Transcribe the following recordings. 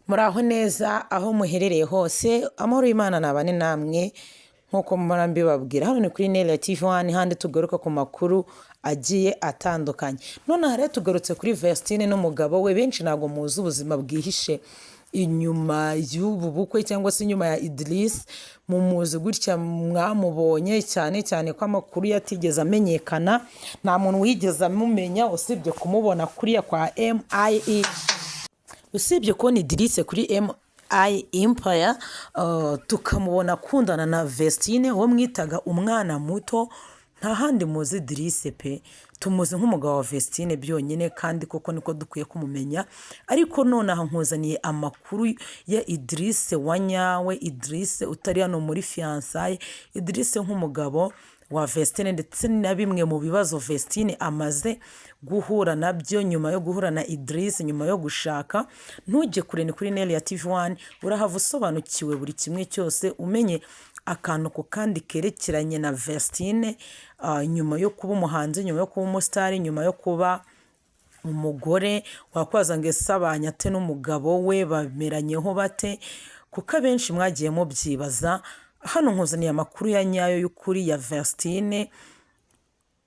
Muraho neza aho muherereye hose, amahoro y'Imana nabane namwe nk'uko mpora mbibabwira. Hano ni kuri Neli TV1 handi tugaruka ku makuru agiye atandukanye. Noneho rero tugarutse kuri Vestine n'umugabo we. Benshi ntabwo muzi ubuzima bwihishe inyuma y'ubu bukwe cyangwa se inyuma ya Idris. Mumuzi gutya, mwamubonye cyane cyane ko amakuru yatigeze amenyekana, nta muntu wigeze amumenya usibye kumubona kuriya kwa MIE, usibye kubona Idris kuri MI Empire, tukamubona akundana na Vestine uwo mwitaga umwana muto. Nta handi muzi Idris pe, tumuzi nk'umugabo wa Vestine byonyine, kandi koko niko dukwiye kumumenya. Ariko nonaha nkuzaniye amakuru ya Idris wa nyawe, Idris utari hano muri fiançailles, Idris nk'umugabo wa Vestine, ndetse na bimwe mu bibazo Vestine amaze guhura nabyo nyuma yo guhura na Idris, nyuma yo gushaka. Ntujye kure, ni kuri Neli TV1 urahava usobanukiwe buri kimwe cyose, umenye akantu ko kandi kerekeranye na Vestine, nyuma yo kuba umuhanzi, nyuma yo kuba umusitari, nyuma yo kuba umugore. Wakwaza ngo ese abanye ate n'umugabo we, bameranyeho bate? Kuko abenshi mwagiye mubyibaza. Hano nkuzaniye amakuru ya nyayo y'ukuri ya Vestine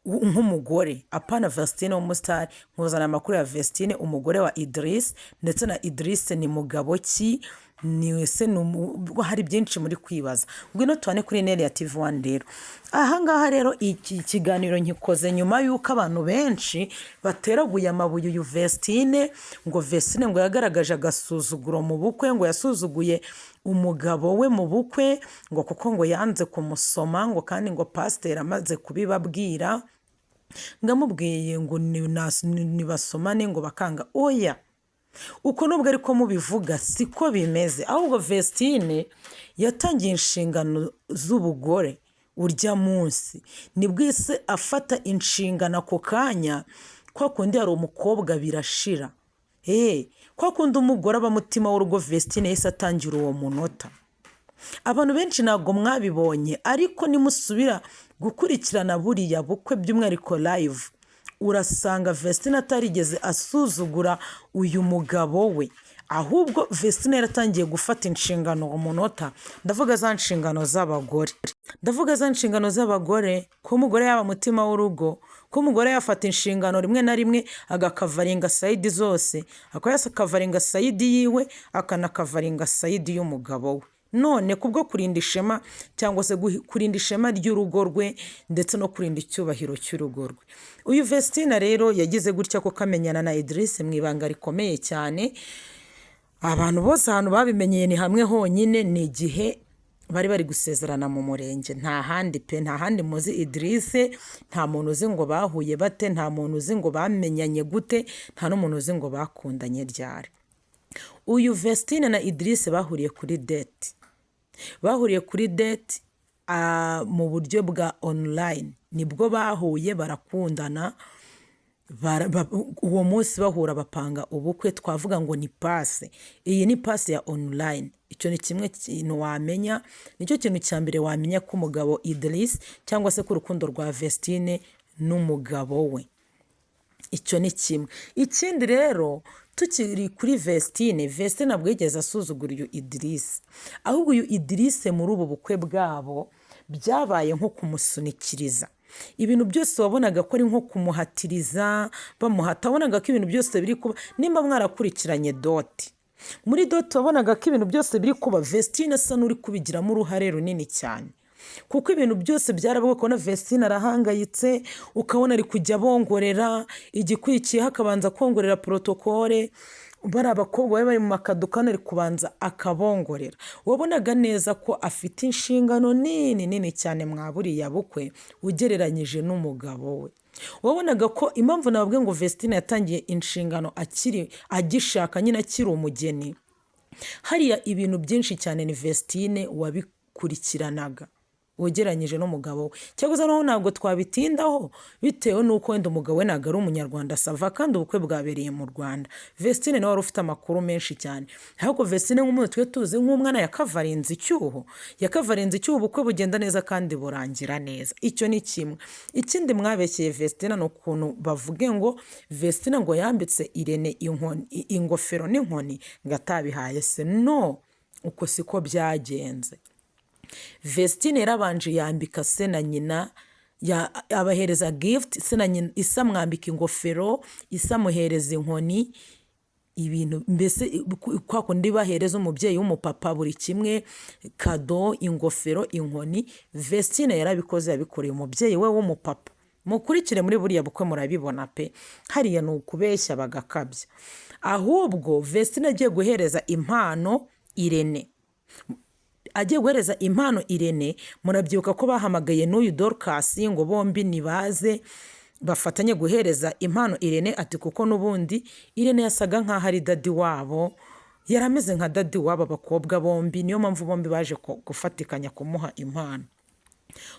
nk'umugore, apana Vestine w'umusitari. Nkuzana amakuru ya Vestine umugore wa Idris, ndetse na Idris ni mugabo ki, ni ese hari byinshi muri kwibaza. Ngwino tubane kuri Neli TV1 rero. Ahangaha rero iki kiganiro nkikoze nyuma y'uko abantu benshi bateraguye amabuye uyu Vestine, ngo Vestine ngo yagaragaje agasuzuguro mu bukwe, ngo yasuzuguye umugabo we mu bukwe, ngo kuko ngo yanze kumusoma, ngo kandi ngo pasiteri amaze kubibabwira ngamubwiye ngo nibasomane ngo bakanga. Oya, uko nubwo ariko mubivuga siko bimeze. Ahubwo Vestine yatangiye inshingano z'ubugore urya munsi, nibwo ise afata inshingano ako kanya. Kwa kundi hari umukobwa birashira, kwa kundi umugore aba mutima w'urugo, Vestine yese atangira uwo munota. Abantu benshi ntabwo mwabibonye, ariko nimusubira gukurikirana buriya bukwe by'umwihariko live, urasanga Vestine atarigeze asuzugura uyu mugabo we. Ahubwo Vestine yaratangiye gufata inshingano umunota. Ndavuga za nshingano z'abagore, ndavuga za nshingano z'abagore, ko umugore yaba mutima w'urugo, ko umugore yafata inshingano rimwe na rimwe agakavaringa sayidi zose, akayakavaringa sayidi yiwe, akanakavaringa sayidi y'umugabo we. None kubwo kurinda ishema cyangwa se kurinda ishema ry'urugo rwe, ndetse no kurinda icyubahiro cy'urugo rwe, uyu Vestine rero yagize gutya ko kamenyana na Idris mu ibanga rikomeye cyane. Abantu bose ahantu babimenyeye ni hamwe honyine, ni igihe bari gusezerana mu murenge. Nta handi pe, nta handi muzi Idris. Nta muntu uzi ngo bahuye bate, nta muntu uzi ngo bamenyanye gute, nta n'umuntu uzi ngo bakundanye ryari. Uyu Vestine na Idris bahuriye kuri date, bahuriye kuri date mu buryo bwa online. Nibwo bahuye barakundana, uwo munsi bahura bapanga ubukwe. Twavuga ngo ni pase, iyi ni pase ya online. Icyo ni kimwe kintu wamenya, nicyo kintu cya mbere wamenya ko umugabo Idris cyangwa se ko urukundo rwa Vestine n'umugabo we. Icyo ni kimwe. Ikindi rero, tukiri kuri Vestine, Vestine ntabwo yigeze asuzugura uyu Idris. Ahubwo uyu Idris muri ubu bukwe bwabo byabaye nko kumusunikiriza. Ibintu byose wabonaga ko ari nko kumuhatiriza, bamuhata. Wabonaga ko ibintu byose biri kuba, nimba mwarakurikiranye doti, muri doti wabonaga ko ibintu byose biri kuba Vestine asa n'uri kubigiramo uruhare runini cyane. Kuko ibintu byose byarabaye, kubona Vestine arahangayitse, ukabona ari kujya bongorera, igikurikiyeho akabanza kongorera protokole. Bari abakobwa bari mu makadukano, ari kubanza akabongorera. Wabonaga neza ko afite inshingano nini cyane mwaburiya bukwe ugereranyije n'umugabo we. Wabonaga ko impamvu nababwe ngo Vestine yatangiye inshingano agishaka, nyine akiri umugeni, hariya ibintu byinshi cyane ni Vestine wabikurikiranaga. ugereranyije n'umugabo we. Cyakoze naho ntabwo twabitindaho bitewe n'uko wenda umugabo we ntabwo ari umunyarwanda sava kandi ubukwe bwabereye mu Rwanda. Vestine nawe wari ufite amakuru menshi cyane, ariko Vestine nk'umuntu twe tuzi nk'umwana yakavarinze icyuho, ubukwe bugenda neza kandi burangira neza. Icyo ni kimwe. Ikindi mwabekeye Vestine ni ukuntu bavuge ngo Vestine ngo yambitse Irene ingofero n'inkoni ngo atabihaye se. No, uko siko byagenze. Vestine yarabanje yambika se na nyina, abahereza gift. Se na nyina isa mwambika ingofero, isa muhereza inkoni, ibintu mbese kwa kundi bahereza umubyeyi w'umupapa buri kimwe, kado, ingofero, inkoni. Vestine yarabikoze, yabikoreye umubyeyi we w'umupapa. Mukurikire muri buriya bukwe murabibona pe, hariya ni ukubeshya bagakabya. Ahubwo Vestine agiye guhereza impano Irene, murabyibuka ko bahamagaye n'uyu Dorcas ngo bombi nibaze bafatanye guhereza impano Irene, ati kuko n'ubundi Irene yasaga nk'aho ari dadi wabo, yarameze nka dadi wabo abakobwa bombi, niyo mpamvu bombi baje gufatikanya kumuha impano.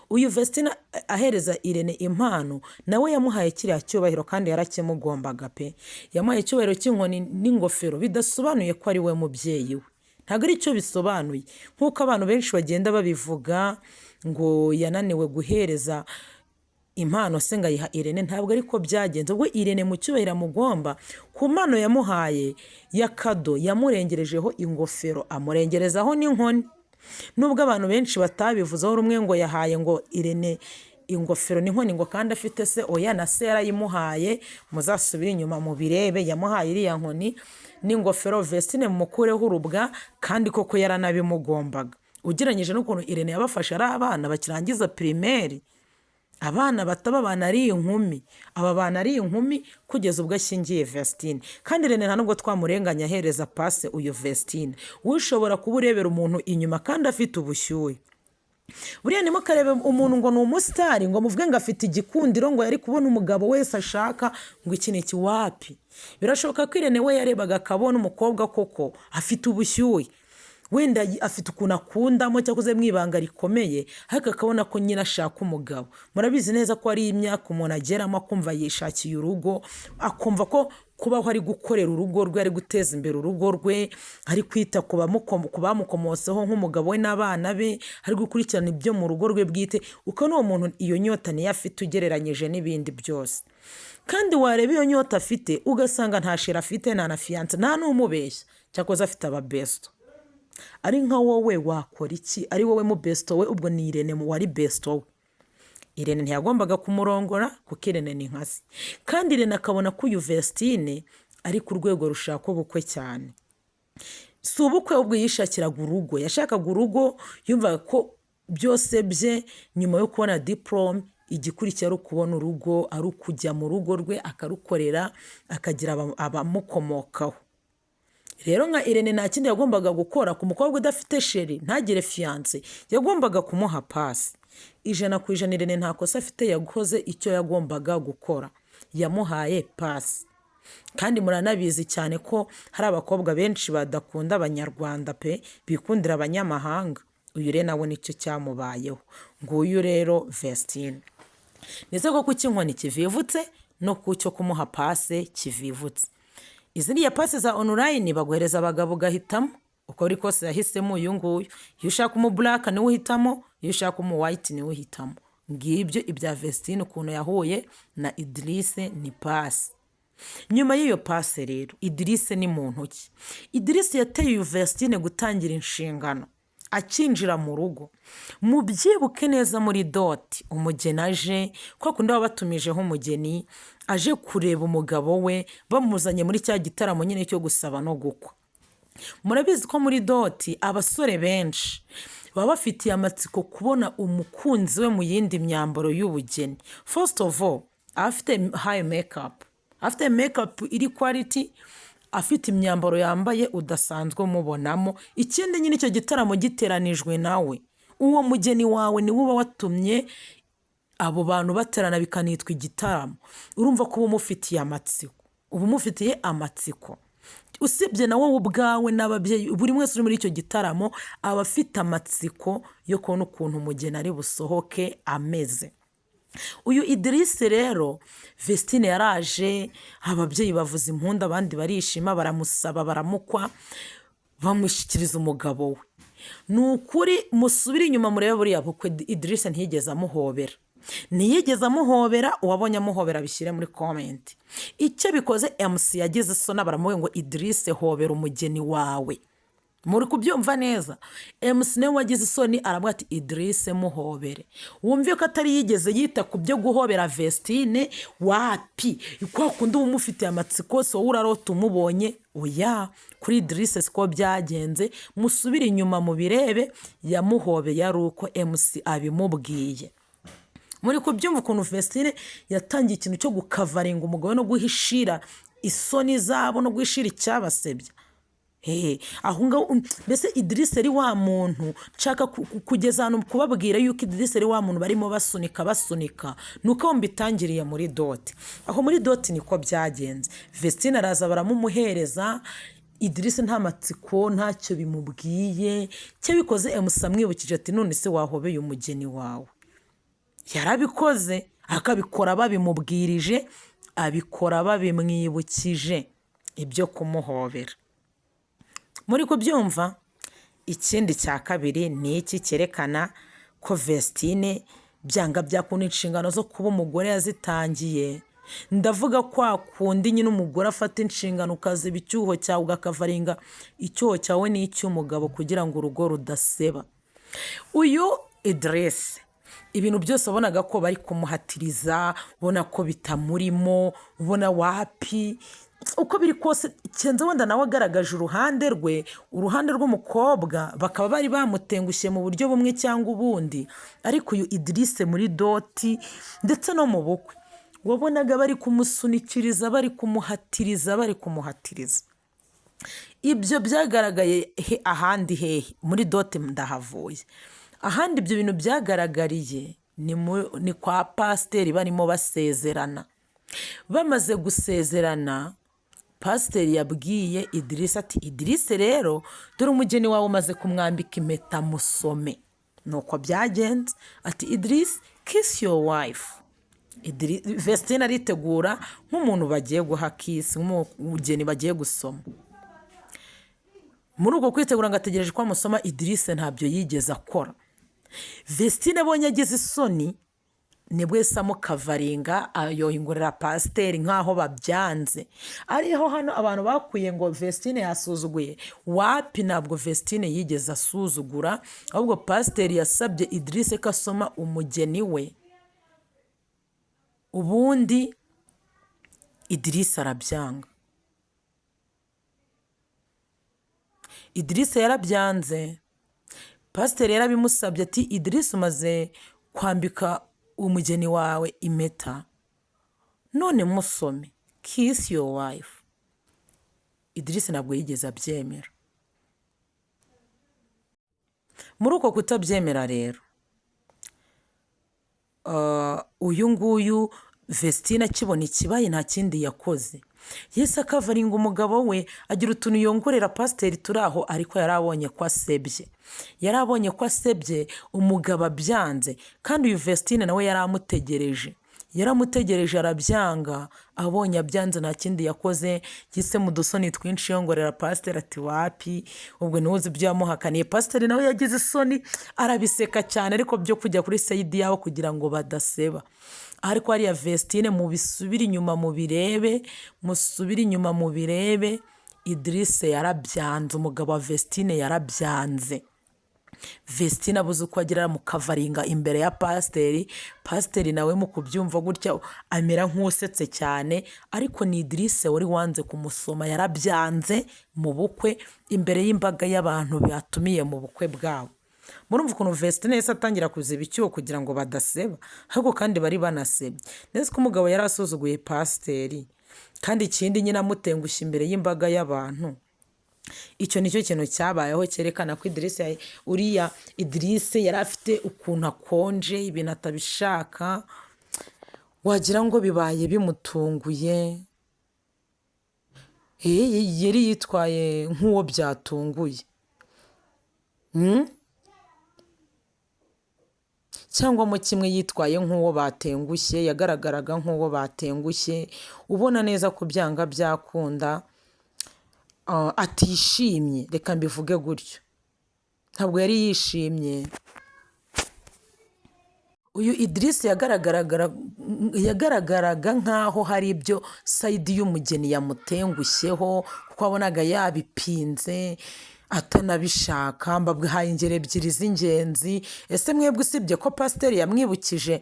Uyu Vestine ahereza Irene impano, nawe yamuhaye kiriya cyubahiro kandi yarakimugombaga pe. Yamuhaye icyubahiro cy'inkoni n'ingofero, bidasobanuye ko ari we mubyeyi we, ntabwo ari cyo bisobanuye nk'uko abantu benshi bagenda babivuga ngo yananiwe guhereza impano se ngo ayiha Irene. Ntabwo ariko byagenze. Ubwo Irene mu cyubahiro amugomba, ku mpano yamuhaye ya kado yamurengerejeho ingofero, amurengerezaho n'inkoni. Nubwo abantu benshi batabivuzeho rumwe ngo yahaye ngo Irene ingofero n'inkoni ngo kandi afite se, oya na se yarayimuhaye, muzasubire inyuma mu birebe, yamuhaye iriya nkoni n'ingofero. Vestine mukureho urubwa kandi koko yaranabimugombaga, ugereranyije n'ukuntu Irene yabafashe ari abana bakirangiza primaire, abana bataba abana ari inkumi, aba bana ari inkumi kugeza ubwo ashyingiye Vestine. Kandi Irene nta nubwo twamurenganya ahereza pase uyu Vestine. Ushobora kuba urebera umuntu inyuma kandi afite ubushyuhe. Buriya ntimukarebe umuntu ngo ni umusitari ngo muvuge ngo afite igikundiro ngo yari kubona umugabo wese ashaka ngo iki ni iki. Wapi, birashoboka ko Irene we yarebaga akabona umukobwa koko afite ubushyuhe, wenda afite ukuntu akundamo cyakoze mu ibanga rikomeye, ariko akabona ko nyine ashaka umugabo. Murabizi neza ko ari imyaka umuntu ageramo akumva yishakiye urugo, akumva ko kubaho ari gukorera urugo rwe, ari guteza imbere urugo rwe, ari kwita ku bamukomoseho nk'umugabo we n'abana be, ari gukurikirana ibyo mu rugo rwe bwite. Uko n'uwo muntu iyo nyota niyo afite ugereranyije n'ibindi byose. Kandi wareba iyo nyota afite ugasanga nta sheri afite, nta na fiyanse, nta n'umubeshya, cyakoze afite ababesto. Ari nka wowe wakora iki? Ari wowe mu besto we, ubwo ni Irene wari besto we. Irene ntiyagombaga kumurongora kuko Irene ni nkasi. Kandi Irene akabona ko uyu Vestine ari ku rwego rushaka ubukwe cyane. Si ubukwe ubwo yishakiraga urugo, yashakaga urugo, yumvaga ko byose bye nyuma yo kubona diplome igikurikira ari ukubona urugo, ari ukujya mu rugo rwe akarukorera, akagira abamukomokaho. Rero nka Irene nta kindi yagombaga gukora ku mukobwa udafite sheri, ntagire fiyanse, yagombaga kumuha pasi. 100% Irene nta kosa afite, yakoze icyo yagombaga gukora, yamuhaye pasi. Kandi muranabizi cyane ko hari abakobwa benshi badakunda abanyarwanda pe, bikundira abanyamahanga. Uyu rero nawe nicyo cyamubayeho. Nguyu rero Vestine. Nise ko kuki inkoni kivivutse no kucyo kumuha pase kivivutse. Izindi ya pase za online baguhereza abagabo gahitamo, uko uri kose yahisemo uyu nguyu. Iyo ushaka umu black niwe uhitamo, iyo ushaka umu white niwe uhitamo. Ngibyo ibya Vestine ukuntu yahuye na Idrisse ni pase. Nyuma y'iyo pase rero Idrisse ni muntu ki? Idrisse yateye uyu Vestine gutangira inshingano akinjira mu rugo. Mubyibuke neza muri doti umugeni aje, kwa kundi baba batumijeho umugeni aje kureba umugabo we, bamuzanye muri cya gitaramo nyine cyo gusaba no gukwa. Murabizi ko muri doti abasore benshi baba bafitiye amatsiko kubona umukunzi we mu yindi myambaro y'ubugeni. First of all, afite high makeup, afite makeup iri quality, afite imyambaro yambaye udasanzwe umubonamo. Ikindi nyine icyo gitaramo giteranijwe nawe, uwo mugeni wawe ni uba watumye abo bantu baterana bikanitwa igitaramo. Urumva ko umufitiye amatsiko, uba umufitiye amatsiko. usibye na wowe ubwawe n'ababyeyi, buri wese uri muri icyo gitaramo aba afite amatsiko yo kubona ukuntu umugeni ari busohoke ameze. Uyu Idrisse rero Vestine yaraje, ababyeyi bavuza impundu, abandi barishima, baramusaba, baramukwa, bamushyikiriza umugabo we. Ni ukuri musubire inyuma murebe buriya bukwe Idrisse ntiyigeze amuhobera, uwabonye amuhobera bishyire muri comment. Icyo bikoze MC yagize isoni, baramuwe ngo Idrisse hobera umugeni wawe. Muri kubyumva neza, MC niwe wagize isoni, aravuga ati Idrisse muhobere. Wumve ko atari yigeze yita ku byo guhobera Vestine, wapi kwa kundi umufitiye amatsiko so urarota umubonye. Oya, kuri Idrisse siko byagenze, musubire inyuma mu birebe, yamuhobeye ari uko MC abimubwiye. Muri kubyumva ukuntu Vestine yatangiye ikintu cyo gukavaringa umugabo no guhishira isoni zabo no guhishira icyabasebya. Aho ngaho mbese Idrisse ari wa muntu nshaka kugeza hano kubabwira yuko Idrisse ari wa muntu barimo basunika nuko mbitangiriye muri doti. Aho muri doti niko byagenze, Vestine araza baramumuhereza, Idrisse nta matsiko ntacyo bimubwiye, cyo bikoze MC amwibukije ati none se wahobeye umugeni wawe. Yarabikoze, akabikora babimubwirije, abikora babimwibukije ibyo kumuhobera. Muri kubyumva, ikindi cya kabiri ni iki cyerekana ko Vestine byanga byakunda inshingano zo kuba umugore yazitangiye. Ndavuga kwa kundi nyine umugore afata inshingano ukaziba icyuho cyawe ugakavaringa icyuho cyawe n'icy'umugabo kugira ngo urugo rudaseba. Uyu Idrisse ibintu byose wabonaga ko bari kumuhatiriza, ubona ko bitamurimo, ubona wapi, uko biri kose cyenze wenda nawe agaragaje uruhande rw'umukobwa, bakaba bari bamutengushye mu buryo bumwe cyangwa ubundi. Ariko uyu Idrisse muri doti ndetse no mu bukwe wabonaga bari kumusunikiriza, bari kumuhatiriza. Ibyo byagaragaye ahandi hehe? Muri doti ndahavuye. Ahandi ibyo bintu byagaragariye ni kwa pasiteri barimo basezerana. Bamaze gusezerana, pasiteri yabwiye Idrisse ati Idrisse rero dore umugeni wawe umaze kumwambika impeta, musome. Nuko byagenze, ati Idrisse kiss your wife. Vestine aritegura nk'umuntu bagiye guha kiss, nk'umugeni bagiye gusoma. Muri uko kwitegura ngo ategereje ko amusoma, Idrisse ntabyo yigeze akora. Vestine abonye agize isoni nibwo yese amukavaringa, ayohingurira pasiteri nk'aho babyanze. Ariho hano abantu bakuye ngo Vestine yasuzuguye, wapi, ntabwo Vestine yigeze asuzugura, ahubwo pasiteri yasabye Idrisse ko asoma umugeni we, ubundi Idrisse arabyanga. Idrisse yarabyanze, pasiteri yarabimusabye ati Idrisse umaze kwambika umugeni wawe impeta, none musome kiss your wife. Idrisse ntabwo yigeze abyemera. Muri uko kutabyemera rero, uyu nguyu Vestine akibona ikibaye nta kindi yakoze, yese akavaringa umugabo we, agira utuntu yongorera pasiteri turi aho, ariko yarabonye ko asebye umugabo abyanze. Kandi uyu Vestine nawe yaramutegereje arabyanga. Abonye abyanze nta kindi yakoze, yise mu dusoni twinshi yongorera pasiteri ati wapi, ubwo ntuzi ibyo yamuhakaniye. Pasiteri nawe yagize isoni, arabiseka cyane, ariko byo kujya kuri sayidi yabo kugira ngo badaseba. Ariko hariya Vestine musubire inyuma mu birebe, Idrisse yarabyanze, umugabo wa Vestine yarabyanze. Vestine abuze uko agira mu kavaringa imbere ya pasiteri. Pasiteri nawe mu kubyumva gutya amera nk'usetse cyane, ariko ni Idrisse wari wanze kumusoma, yarabyanze mu bukwe imbere y'imbaga y'abantu batumiye mu bukwe bwabo. Murumva ukuntu Vestine yese atangira kuziba icyuho kugira ngo badaseba, ahubwo kandi bari banasebye. Neza ko umugabo yari asuzuguye pasiteri, kandi ikindi nyine amutengushye imbere y'imbaga y'abantu. Icyo nicyo kintu cyabayeho cyerekana ko Idrisse yari afite ukuntu akonje, ibintu atabishaka, wagira ngo bibaye bimutunguye. yari yitwaye nk'uwo byatunguye. cyangwa mo kimwe yitwaye nk'uwo batengushye, yagaragaraga nk'uwo batengushye, ubona neza ko byanga byakunda atishimye, reka mbivuge gutyo, ntabwo yari yishimye. uyu Idris yagaragaraga nk'aho hari ibyo sayidi y'umugeni yamutengushyeho, kuko wabonaga yabipinze atanabishaka. mbabwihaye ingero ebyiri z'ingenzi. ese mwebwe usibye ko pasiteri amwibutsa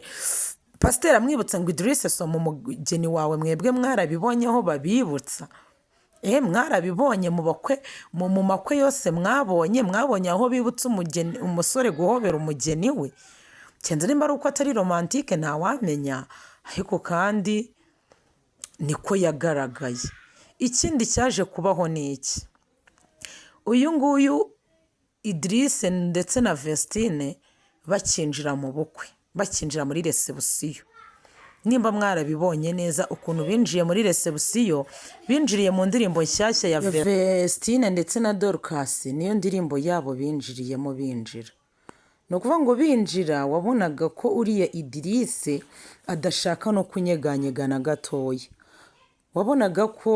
ngo Idris soma umugeni wawe, mwebwe mwarabibonyeho babibutsa? mwarabibonye mu makwe yose mwabonye aho bibutsa umusore guhobera umugeni we? kenze nimba ari uko atari romantike ntawamenya, ariko kandi niko yagaragaye. ikindi cyaje kubaho ni iki? uyu nguyu Idris ndetse na Vestine bakinjira mu bukwe, bakinjira muri resebusiyo, nimba mwarabibonye neza ukuntu binjiye muri resebusiyo, binjiriye mu ndirimbo nshyashya ya Vestine ndetse na Dorcas, niyo ndirimbo yabo binjiriyemo. binjira ni ukuvuga ngo binjira, wabonaga ko uriya Idris adashaka no kunyeganyega na gatoya. wabonaga ko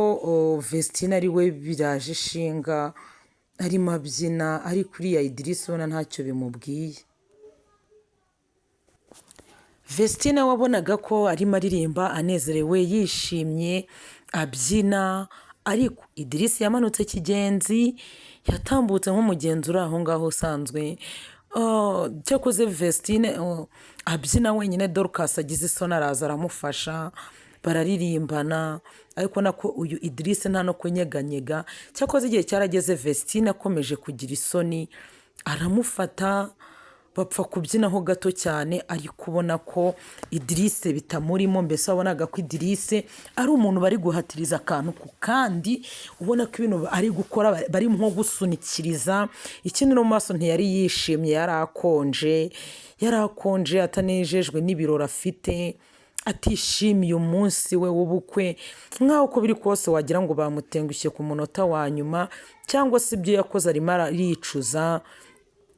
Vestine ari we biraje ishinga, arimo abyina, ariko uriya Idris ubona ntacyo bimubwiye. Vestine wabonaga ko arimo aririmba anezerewe, yishimye, abyina, ariko Idris yamanutse kigenzi, yatambutse nk'umugenzi uri aho ngaho usanzwe. cyakoze Vestine abyina wenyine, Dorcas agize isoni araza aramufasha, bararirimbana, ariko nako uyu Idris nta no kunyeganyega. cyakoze igihe cyarageze Vestine akomeje kugira isoni, aramufata, bapfa kubyinaho gato cyane, ariko ubona ko Idris bitamurimo. mbese wabonaga ko Idris ari umuntu bari guhatiriza akantu ku kandi, ubona ko ibintu ari gukora bari nko gusunikiriza. ikindi no mu maso ntiyari yishimye, yari akonje, atanejejwe n'ibirori afite, atishimiye umunsi we w'ubukwe, nk'aho uko biri kose wagira ngo bamutengushye ku munota wa nyuma, cyangwa se ibyo yakoze arimo aricuza,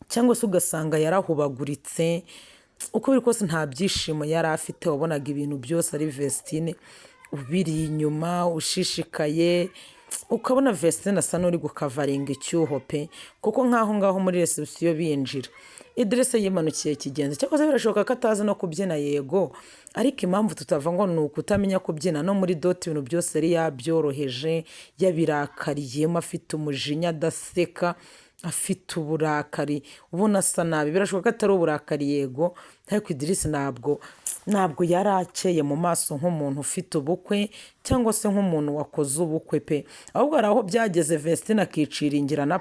cyangwa se ugasanga yarahubaguritse. uko biri kose nta byishimo yari afite, wabonaga ibintu byose ari Vestine ubiri inyuma, ushishikaye, ukabona Vestine asa n'uri gukavaringa icyuho pe, kuko nk'aho ngaho muri resebusiyo binjira, Idris yimanukiye kigenzi. cyakoze birashoboka ko atazi no kubyina, yego, ariko impamvu tutava ngo ni ukutamenya kubyina. no muri doti ibintu byose yari yabyoroheje, yabirakariyemo, afite umujinya, adaseka, afite uburakari, ubona asa nabi. birashoboka ko atari uburakari, yego, ariko Idris ntabwo yari akeye mu maso nk'umuntu ufite ubukwe, cyangwa se nk'umuntu wakoze ubukwe pe. ahubwo hari aho byageze Vestine akiciringira na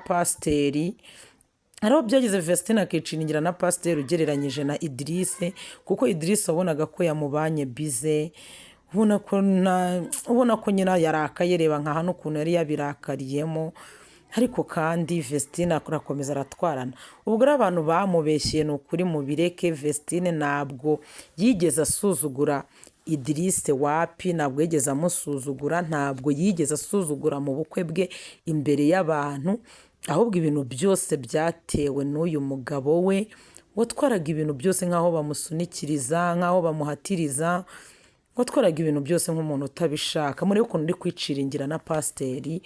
pasiteri, ugereranyije na Idris, kuko Idris wabonaga ko yamubanye bize, ubona ko nyine yarakaye, reba nka hano ukuntu yari yabirakariyemo. ariko kandi Vestine arakomeza aratwarana. ubwo rero abantu bamubeshyeye ni ukuri mubireke. Vestine ntabwo yigeze asuzugura Idris, wapi, ntabwo yigeze amusuzugura, ntabwo yigeze asuzugura mu bukwe bwe imbere y'abantu, ahubwo ibintu byose byatewe n'uyu mugabo we watwaraga ibintu byose nk'aho bamusunikiriza, nk'aho bamuhatiriza, watwaraga ibintu byose nk'umuntu utabishaka. muri ukuntu uri kwiciringira na pasiteri,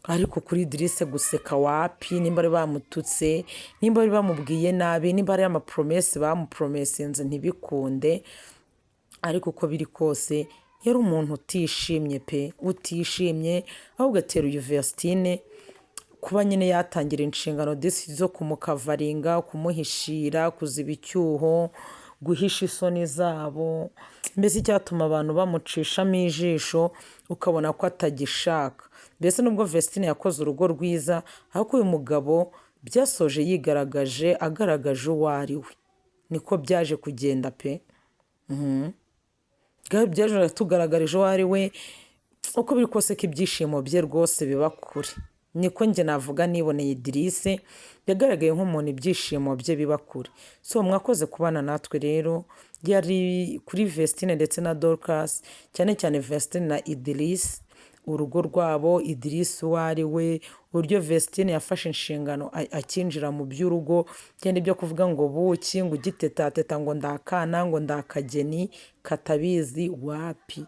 ariko kuri Idris guseka, wapi, nimba bari bamututse, nimba bari bamubwiye nabi, nimba ari amapromesi bamupromesinze ntibikunde, ariko uko biri kose yari umuntu utishimye pe, utishimye. ahubwo ateruye Vestine kuba nyine yatangira inshingano zo kumukavaringa, kumuhishira, kuziba icyuho, guhisha isoni zabo, mbese icyatuma abantu bamucishamo ijisho ukabona ko atagishaka. mbese nubwo Vestine yakoze urugo rwiza, ariko uyu mugabo byasoje agaragaje uwo ari we. niko byaje kugenda pe. byaje tugaragarije uwo ari we, uko biri kose ko ibyishimo bye rwose biba kure. niko njye navuga, niboneye Idris yagaragaye nk'umuntu ibyishimo bye biba kure. mwakoze kubana natwe rero, yari kuri Vestine ndetse na Dorcas, cyane cyane Vestine na Idris. urugo rwabo, Idirisi uwo ari we, uburyo Vestine yafashe inshingano akinjira mu by'urugo, byenda ibyo kuvuga ngo buki, ngo ugitetateta ngo ndakana, ngo ndakageni katabizi, wapi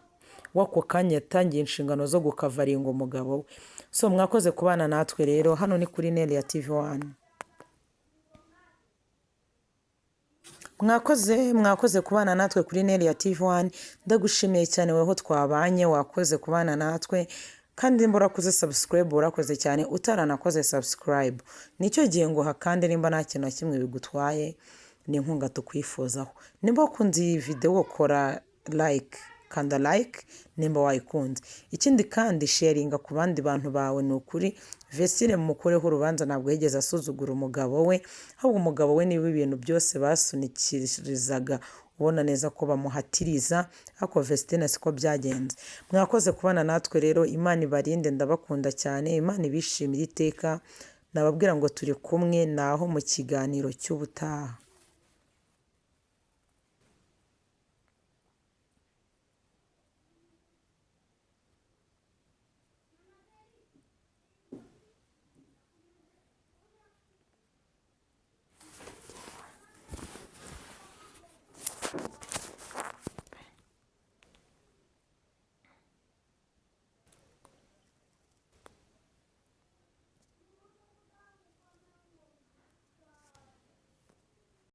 wako kanya yatangiye inshingano zo gukavaringa umugabo we. So mwakoze kubana natwe rero, hano ni kuri Nelia TV1. mwakoze kubana natwe kuri Nelia TV1. Ndagushimiye cyane weho twabanye, wakoze kubana natwe kandi mburakoze subscribe, urakoze cyane utaranakoze subscribe. Nicyo gihe ngo hakande nimba nta kintu kimwe bigutwaye, ni inkunga tukwifuzaho. Nimba ukunze iyi video kora like, kanda like nimba wayikunze. Ikindi kandi sharinga ku bandi bantu bawe. Ni ukuri Vestine mumukoreho urubanza, ntabwo yigeze asuzugura umugabo we, ahubwo umugabo we niba ibintu byose basunikirizaga ubona neza ko bamuhatiriza, ariko Vestine siko byagenze. Mwakoze kubana natwe rero, Imana ibarinde, ndabakunda cyane, Imana ibishimire iteka. Nababwira ngo turi kumwe naho mu kiganiro cy'ubutaha.